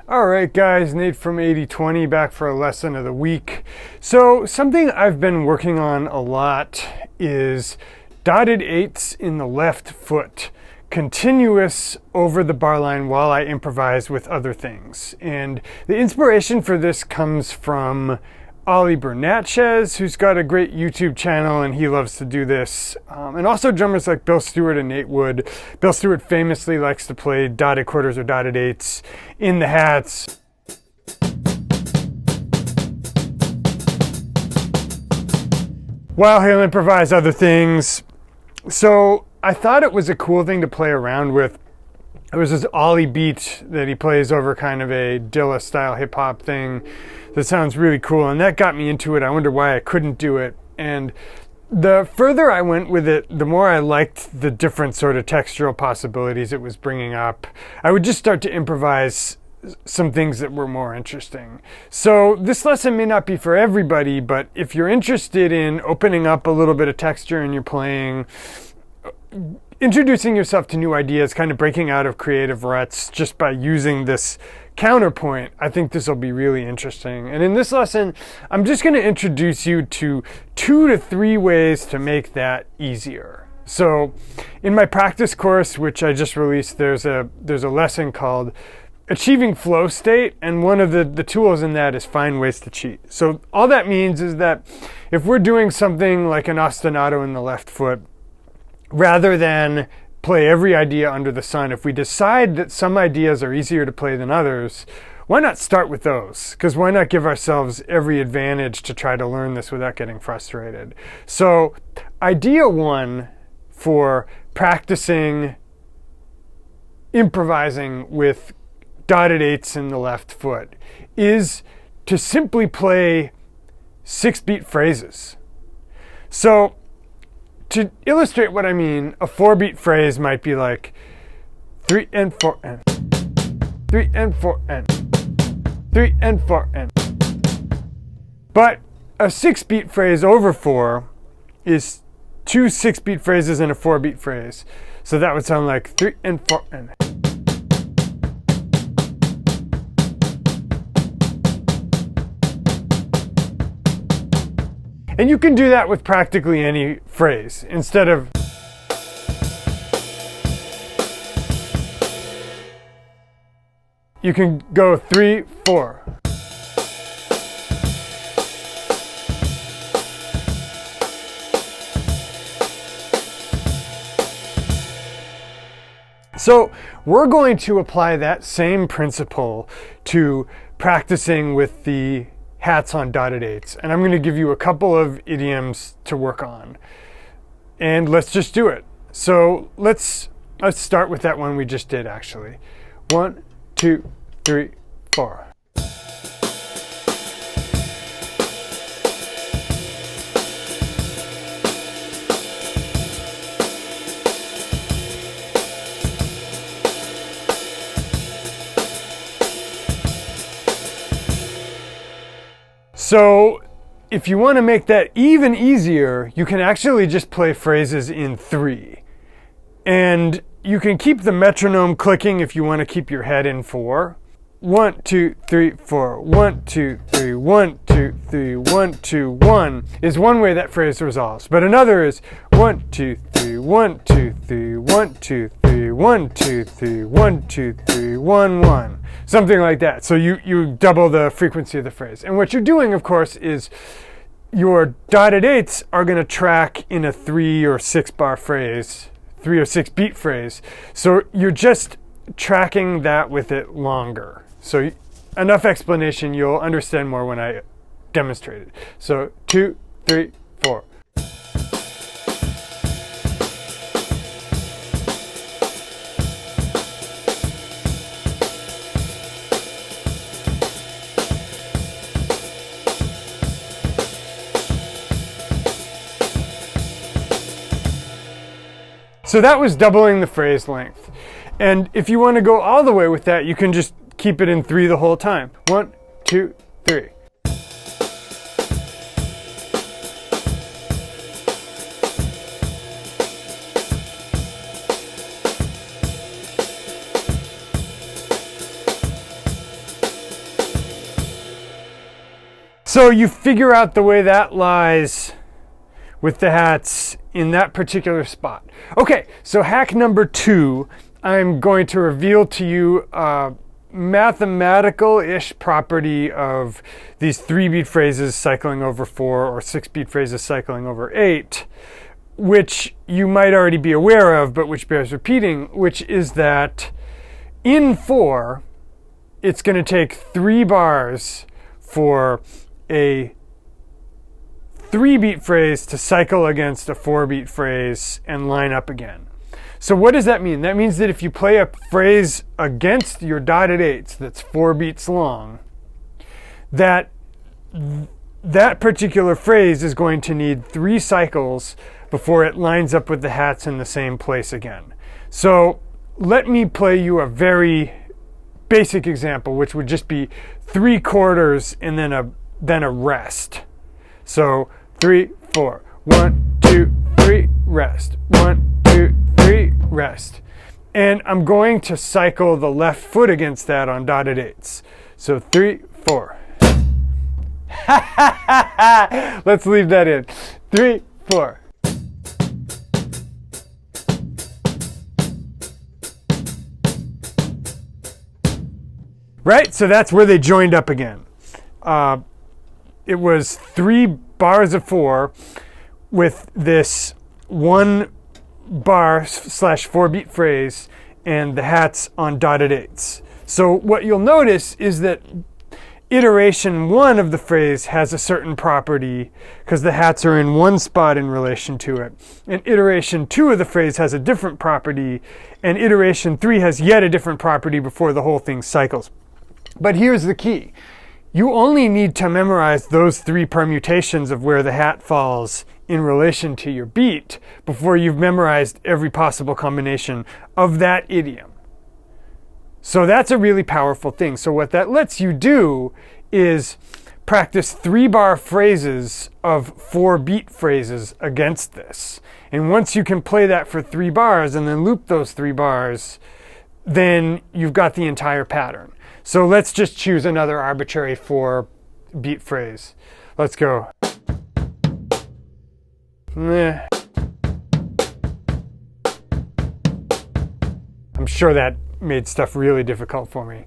All right, guys, Nate from 8020 back for a lesson of the week. So something I've been working on a lot is dotted eights in the left foot, continuous over the bar line while I improvise with other things. And the inspiration for this comes from Ollie Bernatchez, who's got a great YouTube channel and he loves to do this. And also drummers like Bill Stewart and Nate Wood. Bill Stewart famously likes to play dotted quarters or dotted eights in the hats. While he'll improvise other things. So I thought it was a cool thing to play around with. It was this Ollie beat that he plays over kind of a Dilla style hip hop thing that sounds really cool, and that got me into it. I wonder why I couldn't do it. And the further I went with it, the more I liked the different sort of textural possibilities it was bringing up. I would just start to improvise some things that were more interesting. So this lesson may not be for everybody, but if you're interested in opening up a little bit of texture in your playing, introducing yourself to new ideas, kind of breaking out of creative ruts just by using this counterpoint, I think this will be really interesting. And in this lesson, I'm just going to introduce you to 2 to 3 ways to make that easier. So in my practice course, which I just released, there's a lesson called Achieving Flow State, and one of the tools in that is find ways to cheat. So all that means is that if we're doing something like an ostinato in the left foot, rather than play every idea under the sun, if we decide that some ideas are easier to play than others, why not start with those? Because why not give ourselves every advantage to try to learn this without getting frustrated? So idea 1 for practicing improvising with dotted eights in the left foot is to simply play 6-beat phrases. So to illustrate what I mean, a 4-beat phrase might be like 3 and 4 and 3 and 4 and 3 and 4 and. But a 6-beat phrase over 4 is 2 6-beat phrases and a 4-beat phrase. So that would sound like 3 and 4 and. And you can do that with practically any phrase. Instead of you can go 3, 4. So we're going to apply that same principle to practicing with the hats on dotted eights, and I'm going to give you a couple of idioms to work on, and let's just do it. So let's start with that one we just did actually. 1, 2, 3, 4. So if you want to make that even easier, you can actually just play phrases in 3. And you can keep the metronome clicking if you want to keep your head in 4. 1, 2, 3, 4. 1, 2, 3. 1, 2, 3. 1, 2, 1 is one way that phrase resolves. But another is 1, 2, 3. 1, 2, 3. 1, 2, 3. 1, 2, 3. 1, 2, 3. 1, 1. Something like that. So you double the frequency of the phrase. And what you're doing, of course, is your dotted eights are going to track in a 3 or 6 bar phrase, 3 or 6 beat phrase. So you're just tracking that with it longer. So enough explanation, you'll understand more when I demonstrate it. So 2, 3, 4. So that was doubling the phrase length. And if you want to go all the way with that, you can just keep it in 3 the whole time. 1, 2, 3. So you figure out the way that lies with the hats in that particular spot. Okay, so hack number 2, I'm going to reveal to you a mathematical-ish property of these 3-beat phrases cycling over 4 or 6-beat phrases cycling over 8, which you might already be aware of, but which bears repeating, which is that in 4, it's going to take 3 bars for a 3-beat phrase to cycle against a 4-beat phrase and line up again. So what does that mean? That means that if you play a phrase against your dotted 8s that's 4 beats long, that particular phrase is going to need 3 cycles before it lines up with the hats in the same place again. So let me play you a very basic example, which would just be 3 quarters and then a rest. So 3, 4, 1, 2, 3, rest. 1, 2, 3, rest. And I'm going to cycle the left foot against that on dotted 8s. So 3, 4. Let's leave that in. 3, 4. Right? So that's where they joined up again. It was 3 bars of 4 with this 1 bar / 4-beat phrase and the hats on dotted 8s. So what you'll notice is that iteration 1 of the phrase has a certain property because the hats are in one spot in relation to it. And iteration 2 of the phrase has a different property, and iteration 3 has yet a different property before the whole thing cycles. But here's the key. You only need to memorize those 3 permutations of where the hat falls in relation to your beat before you've memorized every possible combination of that idiom. So that's a really powerful thing. So what that lets you do is practice 3-bar phrases of 4-beat phrases against this. And once you can play that for 3 bars and then loop those 3 bars, then you've got the entire pattern. So let's just choose another arbitrary 4-beat phrase. Let's go. I'm sure that made stuff really difficult for me.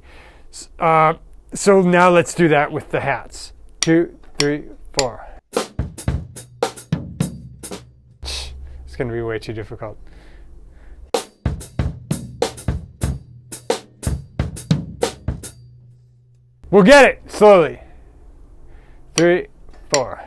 So now let's do that with the hats. 2, 3, 4. It's going to be way too difficult. We'll get it slowly. 3, 4.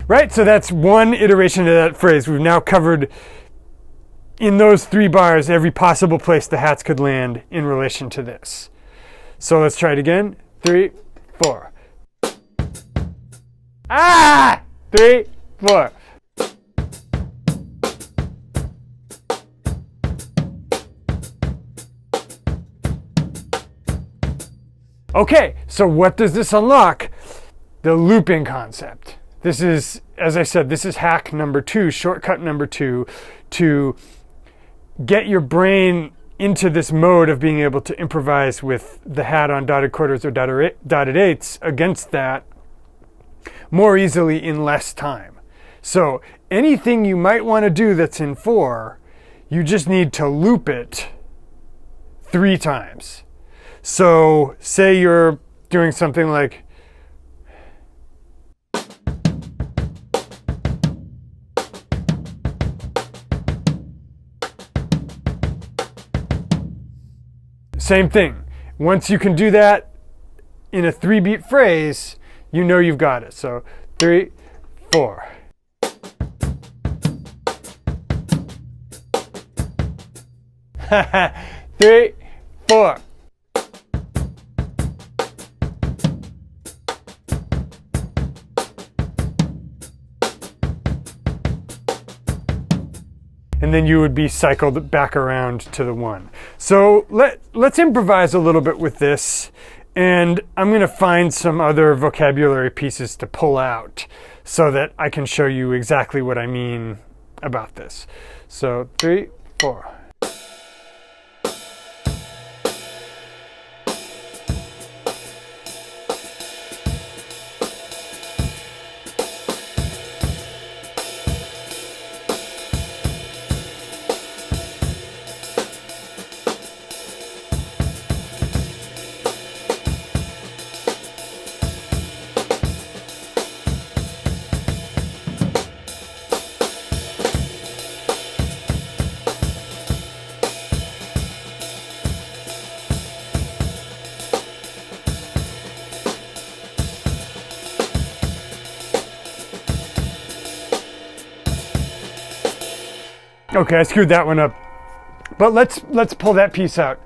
Right, so that's one iteration of that phrase. We've now covered in those 3 bars every possible place the hats could land in relation to this. So let's try it again. 3, 4. 3, 4. Okay, so what does this unlock? The looping concept. This is, as I said, this is hack number 2, shortcut number 2, to get your brain into this mode of being able to improvise with the hat on dotted quarters or dotted 8s against that more easily in less time. So anything you might want to do that's in 4, you just need to loop it 3 times. So say you're doing something like same thing. Once you can do that in a 3-beat phrase, you know you've got it. So 3, 4. Three, 4. And then you would be cycled back around to the 1. So let's improvise a little bit with this, and I'm going to find some other vocabulary pieces to pull out so that I can show you exactly what I mean about this. So 3, 4. Okay, I screwed that one up. But let's pull that piece out.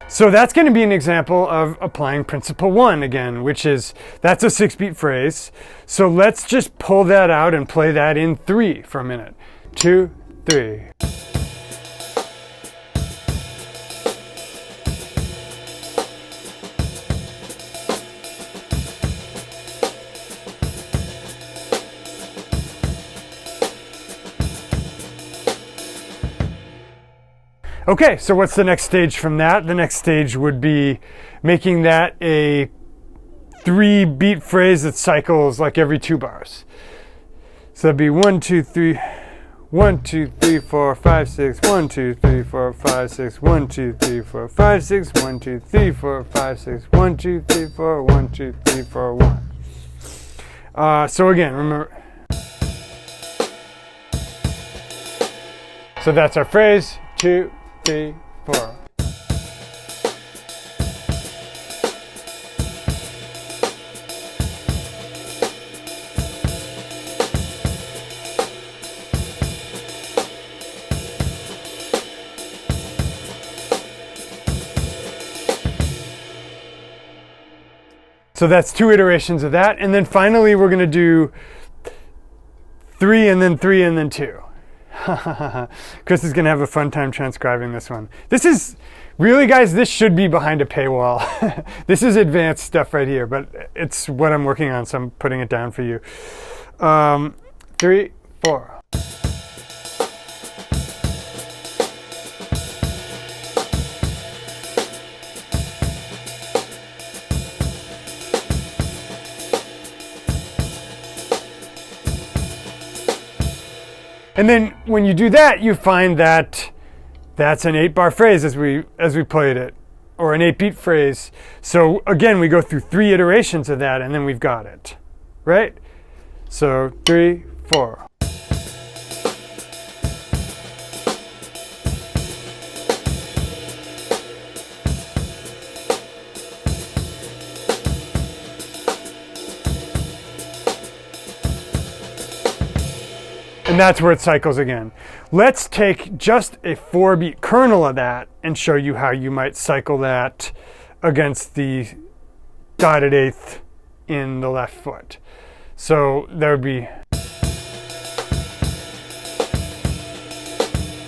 So that's going to be an example of applying principle 1 again, which is, that's a 6-beat phrase. So let's just pull that out and play that in 3 for a minute. 2, 3. Okay, so what's the next stage from that? The next stage would be making that a 3-beat phrase that cycles like every 2 bars. So that'd be 1, 2, 3, 1, 2, 3, 4, 5, 6, 1, 2, 3, 4, 5, 6, 1, 2, 3, 4, 5, 6, 1, 2, 3, 4, 5, 6, 1, 2, 3, 4, 1, 2, 3, 4, 1. So again, remember. So that's our phrase, 2, 3, 4. So that's 2 iterations of that. And then finally, we're going to do 3 and then 3 and then 2. Chris is going to have a fun time transcribing this one. This is, really guys, this should be behind a paywall. This is advanced stuff right here, but it's what I'm working on, so I'm putting it down for you. 3, 4. And then when you do that, you find that that's an 8-bar phrase as we played it, or an 8-beat phrase. So again, we go through 3 iterations of that, and then we've got it, right? So 3, 4. And that's where it cycles again. Let's take just a 4-beat kernel of that and show you how you might cycle that against the dotted 8th in the left foot. So there would be,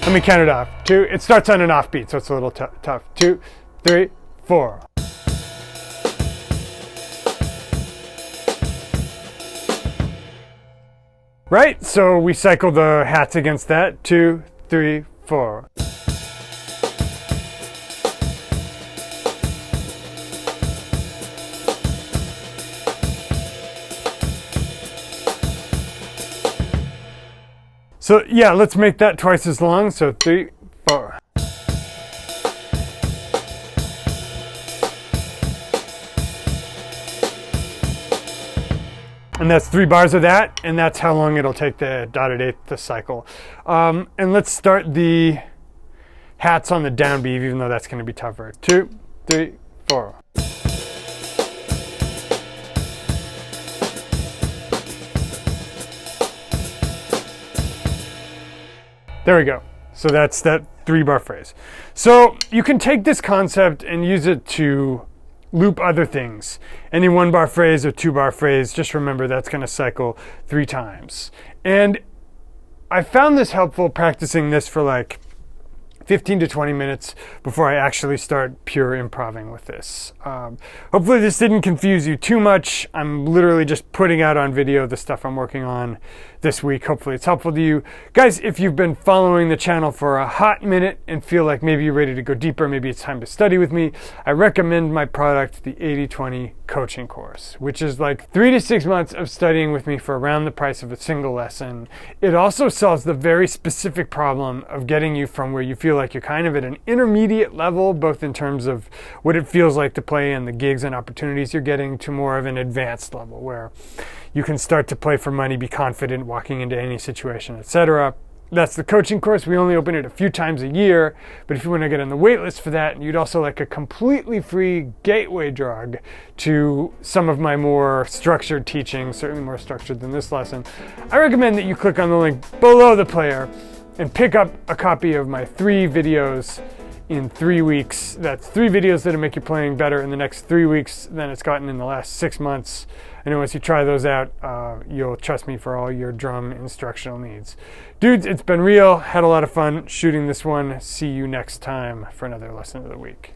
let me count it off. 2, it starts on an off beat, so it's a little tough. 2, 3, 4. Right, so we cycle the hats against that. 2, 3, 4. So yeah, let's make that twice as long. So 3, 4. And that's 3 bars of that, and that's how long it'll take the dotted 8th to cycle. And let's start the hats on the downbeat, even though that's going to be tougher. 2, 3, 4. There we go. So that's that 3-bar phrase. So you can take this concept and use it to loop other things. Any 1-bar phrase or 2-bar phrase, just remember that's going to cycle 3 times. And I found this helpful practicing this for like 15 to 20 minutes before I actually start pure improving with this. Hopefully this didn't confuse you too much. I'm literally just putting out on video the stuff I'm working on this week. Hopefully it's helpful to you. Guys, if you've been following the channel for a hot minute and feel like maybe you're ready to go deeper, maybe it's time to study with me, I recommend my product, the 80/20 coaching course, which is like 3 to 6 months of studying with me for around the price of a single lesson. It also solves the very specific problem of getting you from where you feel like you're kind of at an intermediate level, both in terms of what it feels like to play and the gigs and opportunities you're getting, to more of an advanced level where you can start to play for money, be confident walking into any situation, etc. That's the coaching course. We only open it a few times a year, but if you want to get on the wait list for that, and you'd also like a completely free gateway drug to some of my more structured teaching, certainly more structured than this lesson, I recommend that you click on the link below the player and pick up a copy of my 3 videos in 3 weeks. That's 3 videos that'll make your playing better in the next 3 weeks than it's gotten in the last 6 months. And once you try those out, you'll trust me for all your drum instructional needs. Dudes, it's been real. Had a lot of fun shooting this one. See you next time for another lesson of the week.